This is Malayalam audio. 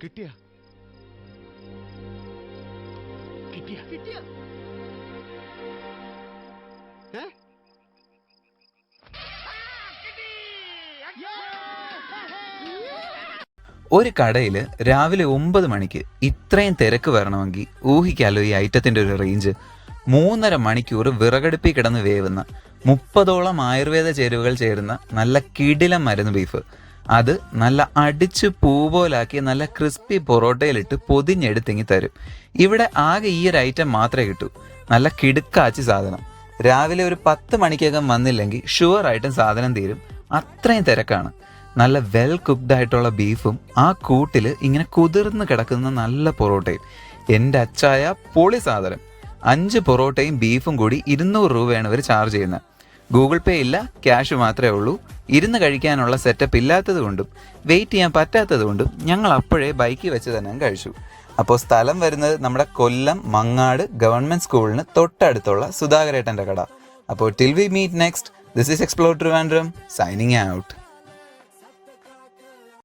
കിട്ടിയ കിട്ടിയ കിട്ടിയ ഒരു കടയിൽ രാവിലെ 9 മണിക്ക് ഇത്രയും തിരക്ക് വരണമെങ്കിൽ ഊഹിക്കാലോ ഈ ഐറ്റത്തിൻ്റെ ഒരു റേഞ്ച്. 3.5 മണിക്കൂർ വിറകടുപ്പിൽ കിടന്ന് വേവുന്ന 30ഓളം ആയുർവേദ ചേരുവകൾ ചേരുന്ന നല്ല കിടിലം മരുന്ന് ബീഫ്. അത് നല്ല അടിച്ച് പൂ പോലാക്കി നല്ല ക്രിസ്പി പൊറോട്ടയിലിട്ട് പൊതിഞ്ഞെടുത്തിങ്ങി തരും. ഇവിടെ ആകെ ഈ ഒരു ഐറ്റം മാത്രമേ കിട്ടൂ. നല്ല കിടുക്കാച്ചി സാധനം. രാവിലെ ഒരു 10 മണിക്കകം വന്നില്ലെങ്കിൽ ഷുവറായിട്ടും സാധനം തീരും. അത്രയും തിരക്കാണ്. നല്ല വെൽ കുക്ക്ഡ് ആയിട്ടുള്ള ബീഫും ആ കൂട്ടിൽ ഇങ്ങനെ കുതിർന്ന് കിടക്കുന്ന നല്ല പൊറോട്ടയും. എൻ്റെ അച്ചായ പൊളി സാധനം. 5 പൊറോട്ടയും ബീഫും കൂടി 200 രൂപയാണ് ഇവർ ചാർജ് ചെയ്യുന്നത്. ഗൂഗിൾ പേ ഇല്ല, ക്യാഷ് മാത്രമേ ഉള്ളൂ. ഇരുന്ന് കഴിക്കാനുള്ള സെറ്റപ്പ് ഇല്ലാത്തത് കൊണ്ടും വെയിറ്റ് ചെയ്യാൻ പറ്റാത്തത് കൊണ്ടും ഞങ്ങൾ അപ്പോഴേ ബൈക്കിൽ വെച്ച് തന്നെ കഴിച്ചു. അപ്പോൾ സ്ഥലം വരുന്നത് നമ്മുടെ കൊല്ലം മങ്ങാട് ഗവൺമെൻറ് സ്കൂളിന് തൊട്ടടുത്തുള്ള സുധാകരേട്ടൻ്റെ കട. അപ്പോൾ till we meet next, this is explore Trivandrum signing out.